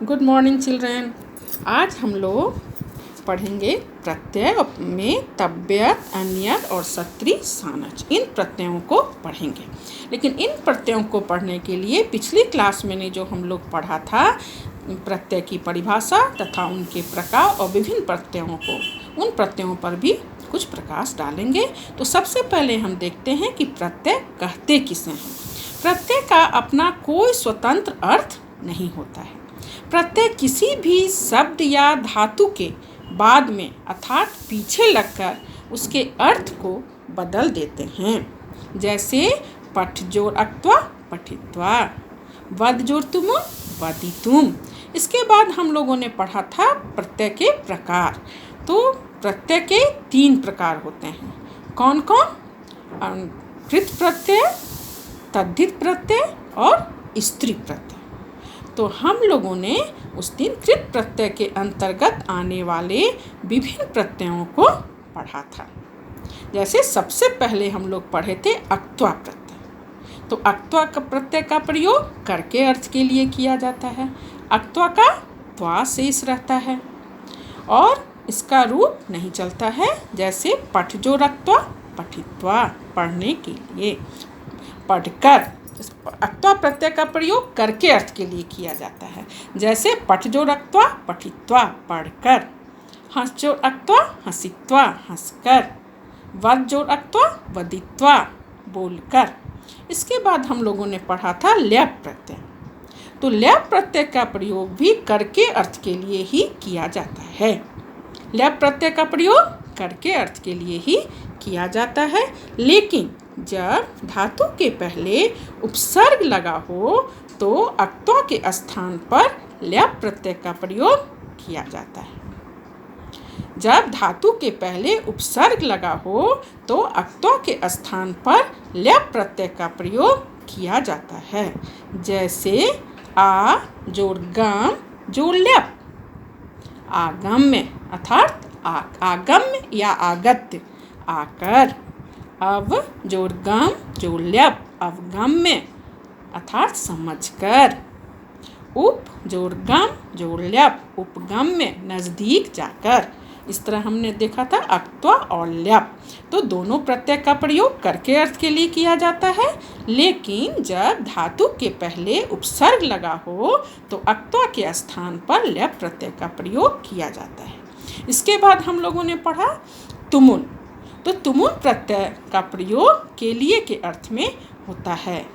Good morning children. आज हम लोग पढ़ेंगे प्रत्यय में तव्यत, अन्यत और सत्री, सानच। इन प्रत्ययों को पढ़ेंगे। लेकिन इन प्रत्ययों को पढ़ने के लिए पिछली क्लास में जो हम लोग पढ़ा था प्रत्यय की परिभाषा तथा उनके प्रकार और विभिन्न प्रत्ययों को, उन प्रत्ययों पर भी कुछ प्रकाश डालेंगे। तो सबसे पहले हम देखते हैं कि प्रत्यय कहते किसे हैं। प्रत्यय का अपना कोई स्वतंत्र अर्थ नहीं होता है। प्रत्यय किसी भी शब्द या धातु के बाद में अर्थात पीछे लगकर उसके अर्थ को बदल देते हैं। जैसे पठ जोड़ अक्त्वा पठित्वा, वद जोड़ तुम वदितुम। इसके बाद हम लोगों ने पढ़ा था प्रत्यय के प्रकार। तो प्रत्यय के 3 प्रकार होते हैं। कौन कौन? कृत प्रत्यय, तद्धित प्रत्यय और स्त्री प्रत्यय। तो हम लोगों ने उस दिन कृत प्रत्यय के अंतर्गत आने वाले विभिन्न प्रत्ययों को पढ़ा था। जैसे सबसे पहले हम लोग पढ़े थे अक्त्वा प्रत्यय। तो अक्त्वा का प्रत्यय का प्रयोग करके अर्थ के लिए किया जाता है। अक्त्वा का त्वा शेष रहता है और इसका रूप नहीं चलता है। जैसे पठ जोड़ अक्त्वा पठित्वा, पढ़ने के लिए, पढ़कर। अक्त्वा प्रत्यय का प्रयोग करके अर्थ के लिए किया जाता है। जैसे पठ जोड़ अक्त्वा पठित्वा, पढ़कर। हंस जोड़ अक्त्वा हंसित्वा, हंसकर। वद जोड़ अक्त्वा वदित्वा, बोलकर। इसके बाद हम लोगों ने पढ़ा था ल्यप प्रत्यय। तो ल्यप प्रत्यय का प्रयोग भी करके अर्थ के लिए ही किया जाता है। ल्यप प्रत्यय का प्रयोग करके अर्थ के लिए ही किया जाता है। लेकिन जब धातु के पहले उपसर्ग लगा हो तो अक्त्वा के स्थान पर ल्यप प्रत्यय का प्रयोग किया जाता है। जब धातु के पहले उपसर्ग लगा हो तो अक्त्वा के स्थान पर ल्यप प्रत्यय का प्रयोग किया जाता है। जैसे आ जोड़ गम जोड़ ल्यप, आगम्य अर्थात आगम्य या आगत्य, आकर। अव जोड़ गम जोड़ ल्यप, अवगम्य अर्थात समझकर। उप जोड़ गम जोड़ ल्यप, उपगम्य नज़दीक जाकर। इस तरह हमने देखा था अक्त्वा और ल्यप। तो दोनों प्रत्यय का प्रयोग करके अर्थ के लिए किया जाता है। लेकिन जब धातु के पहले उपसर्ग लगा हो तो अक्त्वा के स्थान पर ल्यप प्रत्यय का प्रयोग किया जाता है। इसके बाद हम लोगों ने पढ़ा तुमुल। तो तुमुल प्रत्यय का प्रयोग के लिए के अर्थ में होता है।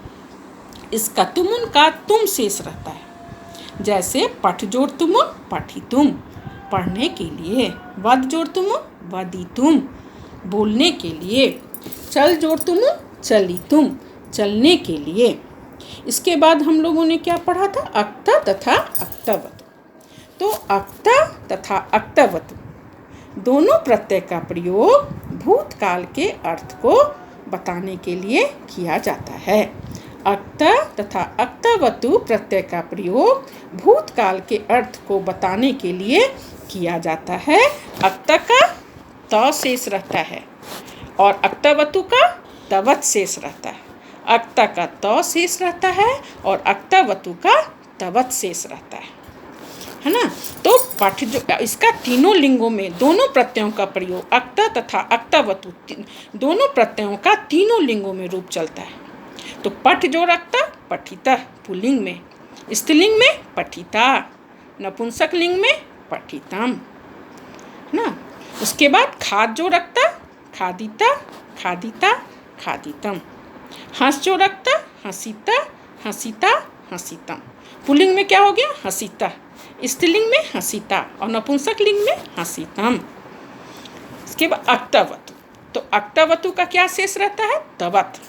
इसका तुमुल का तुम शेष रहता है। जैसे पठ जोड़ तुमुल पठितुम, पढ़ने के लिए। वद जोड़ तुमुल वदितुम, बोलने के लिए। चल जोड़ तुमुल चलितुम, चलने के लिए। इसके बाद हम लोगों ने क्या पढ़ा था? अक्ता तथा अक्तवतु। तो अक्ता तथा अक्तवतु दोनों प्रत्यय का प्रयोग भूतकाल के अर्थ को बताने के लिए किया जाता है। अक्ता तथा अक्तवतु प्रत्यय का प्रयोग भूतकाल के अर्थ को बताने के लिए किया जाता है। अक्ता का त शेष रहता है और अक्तवतु का तवत शेष रहता है। अक्ता का त शेष रहता है और अक्तवतु का तवत शेष रहता है ना। तो पठ जो इसका तीनों लिंगों में दोनों प्रत्ययों का प्रयोग अक्ता तथा अक्तवतु दोनों प्रत्ययों का तीनों लिंगों में रूप चलता है। तो पठ जोड़ अक्ता पठिता पुल्लिंग में, स्त्रीलिंग में पठिता, नपुंसक लिंग में पठितम, है ना। उसके बाद खाद जोड़ अक्ता खादिता, खादिता, खादितम। हंस जोड़ अक्ता हंसिता, हंसिता, हंसितम। पुल्लिंग में क्या हो गया? हंसिता। स्त्रीलिंग में हंसिता और नपुंसक लिंग में हंसितम। इसके बाद अक्तवतु। तो अक्तवतु का क्या शेष रहता है? तवत।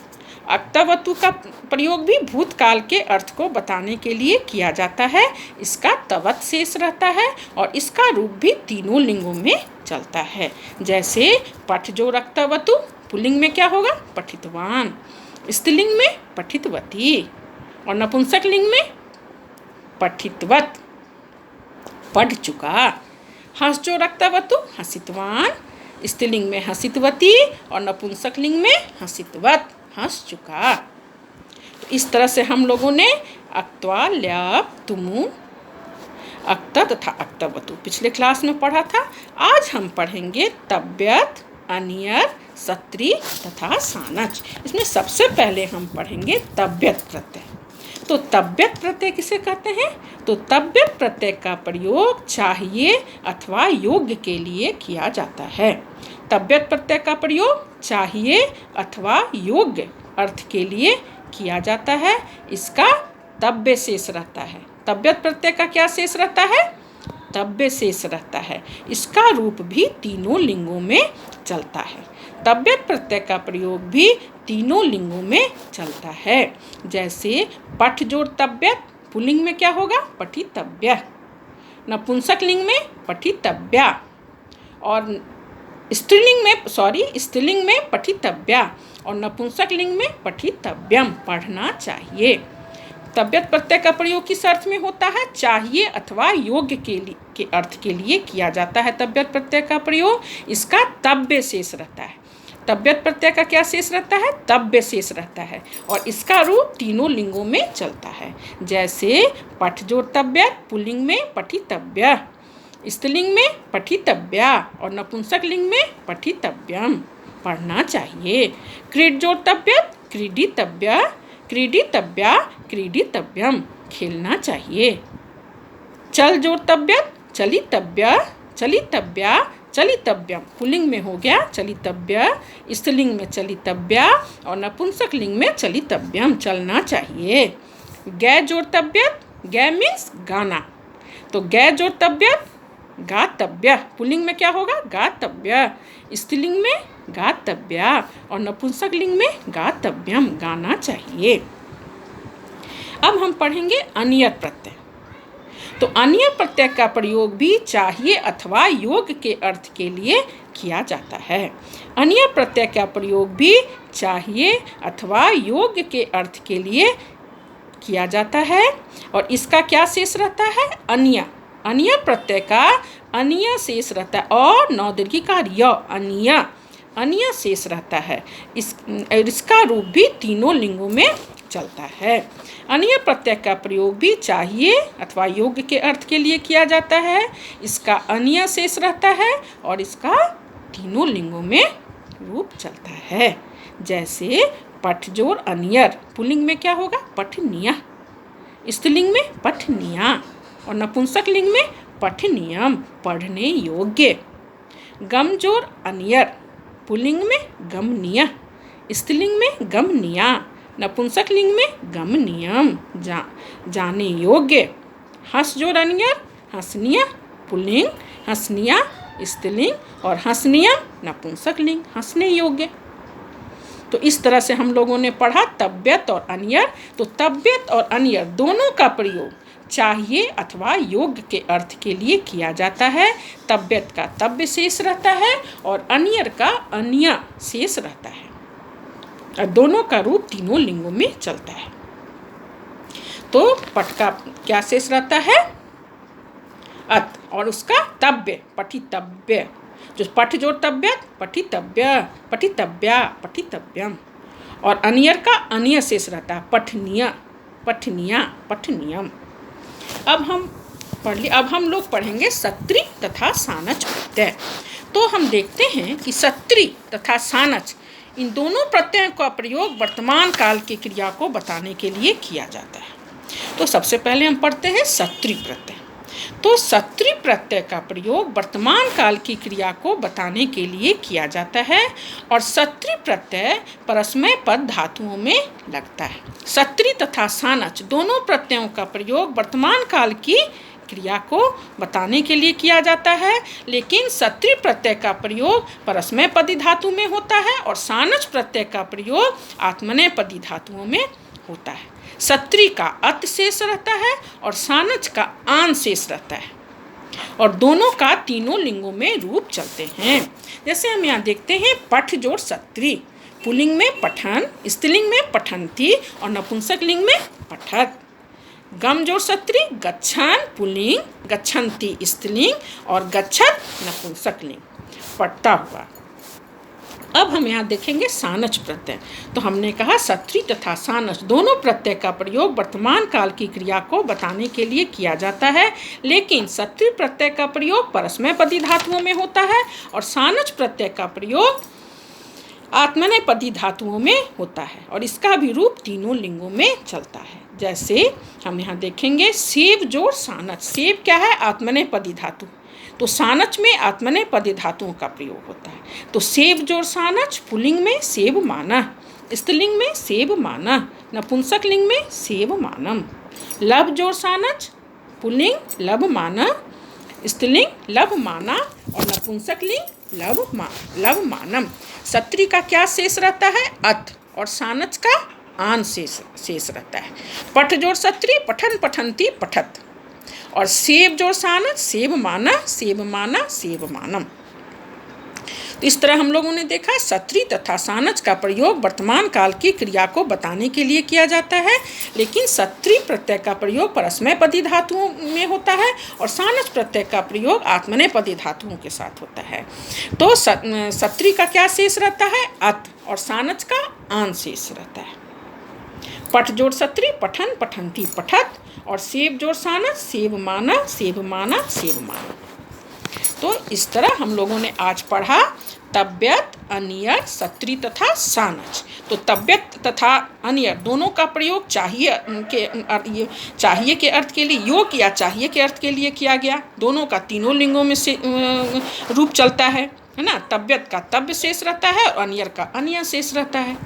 अक्तवतु का प्रयोग भी भूतकाल के अर्थ को बताने के लिए किया जाता है। इसका तवत शेष रहता है और इसका रूप भी तीनों लिंगों में चलता है। जैसे पठ जोड़ अक्तवतु पुल्लिंग में क्या होगा? पठितवान। स्त्रीलिंग में पठितवती और नपुंसक लिंग में पठितवत, पढ़ चुका। हंस जोड़ अक्तवतु हंसितवान, स्त्रीलिंग में हंसितवती और नपुंसक लिंग में हंसितवत, हंस चुका। तो इस तरह से हम लोगों ने अक्त्वा, ल्यप, तुमुल अक्त तथा अक्तवतु पिछले क्लास में पढ़ा था। आज हम पढ़ेंगे तव्यत, अनियर, सत्री तथा सानच। इसमें सबसे पहले हम पढ़ेंगे तव्यत प्रत्यय। तो तव्यत प्रत्यय किसे कहते हैं? तो तव्यत प्रत्यय का प्रयोग चाहिए अथवा योग्य के लिए किया जाता है। तव्यत प्रत्यय का प्रयोग चाहिए अथवा योग्य अर्थ के लिए किया जाता है। इसका तव्य शेष रहता है। तव्यत प्रत्यय का क्या शेष रहता है? तव्य शेष रहता है। इसका रूप भी तीनों लिंगों में चलता है। तव्यत प्रत्यय का प्रयोग भी तीनों लिंगों में चलता है। जैसे पठ जोड़ तव्यत, पुल्लिंग में क्या होगा? पठितव्य। नपुंसक लिंग में पठितव्या और स्त्रीलिंग में पठितव्या और नपुंसक लिंग में पठितव्यम। पढ़ना चाहिए। तव्यत प्रत्यय का प्रयोग किस अर्थ में होता है? चाहिए अथवा योग्य के अर्थ के लिए किया जाता है तव्यत प्रत्यय का प्रयोग। इसका तव्य शेष रहता है। तव्यत प्रत्यय का क्या शेष रहता है? तव्य शेष रहता है और इसका रूप तीनों लिंगों में चलता है। जैसे पठ जोड़ तव्यत, पुल्लिंग में पठितव्य, स्त्रीलिंग में पठितव्या और नपुंसक लिंग में पठितव्यम। पढ़ना चाहिए। क्रीड जोड़ तव्यत, क्रीडितव्य, क्रीडितव्या, क्रीडितव्यम। खेलना चाहिए। चल जोड़ तव्यत, चलितव्य, चलितव्या, चलितव्यम। पुल्लिंग में हो गया चलितव्य, स्त्रीलिंग में चलितव्या और नपुंसक लिंग में चलितव्यम। चलना चाहिए। गे जोड़ तव्यत, गे मीन्स गाना, तो गे जोड़ तव्यत गातव्य। पुल्लिंग में क्या होगा? गातव्य, स्त्रीलिंग में गातव्या और नपुंसक लिंग में गातव्यम। गाना चाहिए। अब हम पढ़ेंगे अनियर प्रत्यय। तो अनियर प्रत्यय का प्रयोग भी चाहिए अथवा योग्य के अर्थ के लिए किया जाता है। अनियर प्रत्यय का प्रयोग भी चाहिए अथवा योग्य के अर्थ के लिए किया जाता है और इसका क्या शेष रहता है? अनिया। अनियर प्रत्यय का अनिया शेष रहता है और नौ दीर्घिकार य, अनिया, अनिया शेष रहता है। इसका रूप भी तीनों लिंगों में चलता है। अनियर प्रत्यय का प्रयोग भी चाहिए अथवा योग्य के अर्थ के लिए किया जाता है। इसका अनिया शेष रहता है और इसका तीनों लिंगों में रूप चलता है। जैसे पठ जोड़ अनियर, पुल्लिंग में क्या होगा? पठनीय, स्त्रीलिंग में पठनीया और नपुंसक लिंग में पठनीयम। पढ़ने योग्य। गम जोड़ अनियर, पुल्लिंग में गमनीय, स्त्रीलिंग में गमनीया, नपुंसक लिंग में गमनीयम। जाने योग्य। हंस जोड़ अनियर, हंसनीय, पुल्लिंग, हंसनीया, स्त्रीलिंग और हंसनीयम, नपुंसक लिंग। हंसने योग्य। तो इस तरह से हम लोगों ने पढ़ा तव्यत और अनियर। तो तव्यत और अनियर दोनों का प्रयोग चाहिए अथवा योग्य के अर्थ के लिए किया जाता है। तव्यत का तव्य शेष रहता है और अनियर का अनिया शेष रहता है और दोनों का रूप तीनों लिंगों में चलता है। तो पठ का क्या शेष रहता है? अत और उसका तव्य पठितव्य। जो पठ जोड़ तव्यत, पठितव्य, पठितव्या, पठितव्यम और अनियर का अनिय शेष रहता है। पठनीय, पठनीया, पठनीयम। अब हम लोग पढ़ेंगे सत्री तथा सानच प्रत्यय। तो हम देखते हैं कि सत्री तथा सानच इन दोनों प्रत्ययों का प्रयोग वर्तमान काल की क्रिया को बताने के लिए किया जाता है। तो सबसे पहले हम पढ़ते हैं सत्री प्रत्यय। तो सत्री प्रत्यय का प्रयोग वर्तमान काल की क्रिया को बताने के लिए किया जाता है और सत्री प्रत्यय परस्मय पद धातुओं में लगता है। सत्री तथा सानच दोनों प्रत्ययों का प्रयोग वर्तमान काल की क्रिया को बताने के लिए किया जाता है, लेकिन सत्री प्रत्यय का प्रयोग परस्मैपदी धातु में होता है और सानच प्रत्यय का प्रयोग आत्मनेपदी धातुओं में होता है। सत्री का अत शेष रहता है और सानच का आन शेष रहता है और दोनों का तीनों लिंगों में रूप चलते हैं। जैसे हम यहाँ देखते हैं पठ जोड़ सत्री, पुल्लिंग में पठन, स्त्रीलिंग में पठन्ति और नपुंसक लिंग में पठत। गम जोड़ सत्री, गच्छन पुल्लिंग, गच्छन्ति स्त्रीलिंग और गच्छत नपुंसक लिंग। पढ़ता हुआ। अब हम यहाँ देखेंगे सानच प्रत्यय। तो हमने कहा सत्री तथा सानच दोनों प्रत्यय का प्रयोग वर्तमान काल की क्रिया को बताने के लिए किया जाता है, लेकिन सत्री प्रत्यय का प्रयोग परस्मैपदी धातुओं में होता है और सानच प्रत्यय का प्रयोग आत्मनेपदी धातुओं में होता है और इसका भी रूप तीनों लिंगों में चलता है। जैसे हम यहाँ देखेंगे सेव जोड़ सानच। सेव क्या है? आत्मनेपदी धातु, तो सानच में आत्मनेपदी धातुओं का प्रयोग होता है। तो सेव जोड़ सानच पुल्लिंग में सेव माना, स्त्रीलिंग में सेव माना, नपुंसक लिंग में सेव मानम। लब जोड़ सानच पुल्लिंग लब माना, स्त्रीलिंग लब माना और नपुंसक लिंग लब मानम। सत्री का क्या शेष रहता है? अत, और सानच का आन शेष रहता है। पठ जोड़ सत्री पठन पठंती पठत, और सेव जोड़ सानच सेव माना सेव माना सेव मानम। तो इस तरह हम लोगों ने देखा सत्री तथा सानच का प्रयोग वर्तमान काल की क्रिया को बताने के लिए किया जाता है, लेकिन सत्री प्रत्यय का प्रयोग परस्मैपदी धातुओं में होता है और सानच प्रत्यय का प्रयोग आत्मनेपदी धातुओं के साथ होता है। तो सत्री का क्या शेष रहता है? अत, और सानच का आन शेष रहता है। पठ जोड़ सत्री पठन पठंती पठत, और सेव जोड़ सानच सेव माना सेव माना सेव माना। तो इस तरह हम लोगों ने आज पढ़ा तव्यत, अनियर, सत्री तथा सानच। तो तव्यत तथा अनियर दोनों का प्रयोग चाहिए के अर्थ के लिए, योग या चाहिए के अर्थ के लिए किया गया। दोनों का तीनों लिंगों में से रूप चलता है ना। तव्यत का तव्य शेष रहता है और अनियर का अनियर शेष रहता है।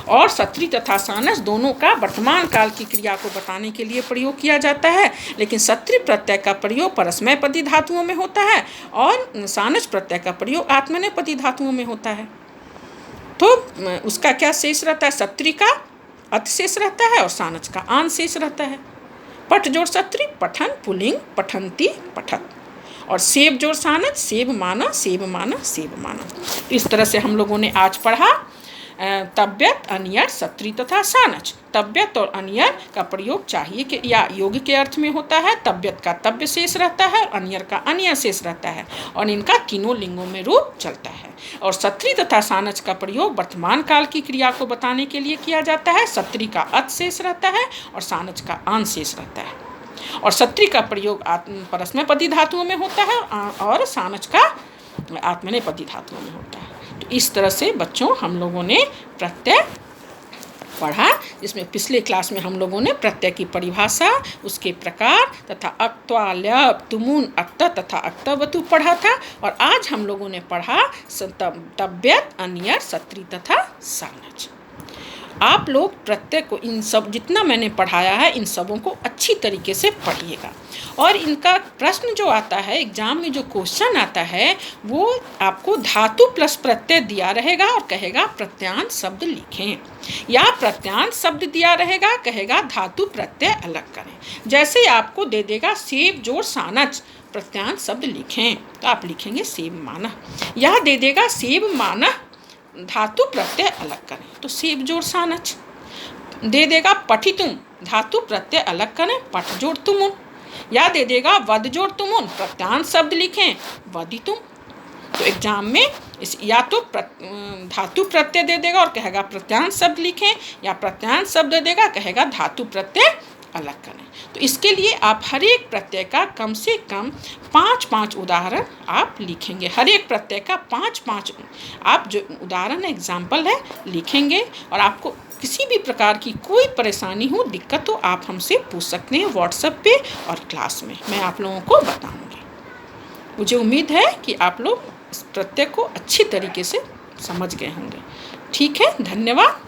और सत्री तथा सानच दोनों का वर्तमान काल की क्रिया को बताने के लिए प्रयोग किया जाता है, लेकिन सत्री प्रत्यय का प्रयोग परस्मैपदी धातुओं में होता है और सानच प्रत्यय का प्रयोग आत्मनेपदी धातुओं में होता है। तो उसका क्या शेष रहता है? सत्री का अत शेष रहता है और सानच का आन शेष रहता है। पठ जोड़ सत्री पठन पुल्लिंग पठंती पठत, और सेव जोड़ सानच सेव माना सेव माना सेव माना। इस तरह से हम लोगों ने आज पढ़ा तव्यत, अनियर, सत्री तथा सानच। तव्यत और अनियर का प्रयोग चाहिए के या योग के अर्थ में होता है। तव्यत का तव्य शेष रहता है, अनियर का अनियर शेष रहता है और इनका तीनों लिंगों में रूप चलता है। और सत्री तथा सानच का प्रयोग वर्तमान काल की क्रिया को बताने के लिए किया जाता है। सत्री का अत शेष रहता है और सानच का आन शेष रहता है। और सत्री का प्रयोग परस्मैपदी धातुओं में होता है और सानच का आत्मनेपदी धातुओं में होता है। तो इस तरह से बच्चों हम लोगों ने प्रत्यय पढ़ा, जिसमें पिछले क्लास में हम लोगों ने प्रत्यय की परिभाषा, उसके प्रकार तथा अक्त्वा, ल्यप, तुमुन, अक्त तथा अक्तवतु पढ़ा था। और आज हम लोगों ने पढ़ा तव्यत, अनियर, सत्री तथा सानच। आप लोग प्रत्यय को इन सब जितना मैंने पढ़ाया है इन सबों को अच्छी तरीके से पढ़िएगा। और इनका प्रश्न जो आता है एग्जाम में, जो क्वेश्चन आता है वो आपको धातु प्लस प्रत्यय दिया रहेगा और कहेगा प्रत्यांत शब्द लिखें, या प्रत्यांत शब्द दिया रहेगा कहेगा धातु प्रत्यय अलग करें। जैसे आपको दे देगा सेव जोड़ सानच प्रत्यांत शब्द लिखें, तो आप लिखेंगे सेव माना। या दे देगा सेव माना धातु प्रत्यय अलग करें, तो सेव जोड़ सानच। दे देगा पठितुम धातु प्रत्यय अलग करें, पठ जोड़ तुमुन। या दे देगा वद जोड़ तुमुन प्रत्यांत शब्द लिखें, वदितुम। तो एग्जाम में या तो धातु प्रत्यय दे देगा और कहेगा प्रत्यांत शब्द लिखें, या प्रत्यांत शब्द दे देगा कहेगा धातु प्रत्यय अलग करें। तो इसके लिए आप हर एक प्रत्यय का कम से कम 5-5 उदाहरण आप लिखेंगे। हर एक प्रत्यय का 5-5 आप जो उदाहरण एग्जाम्पल है लिखेंगे। और आपको किसी भी प्रकार की कोई परेशानी हो, दिक्कत हो, आप हमसे पूछ सकते हैं व्हाट्सएप पे और क्लास में मैं आप लोगों को बताऊंगी। मुझे उम्मीद है कि आप लोग इस प्रत्यय को अच्छी तरीके से समझ गए होंगे। ठीक है, धन्यवाद।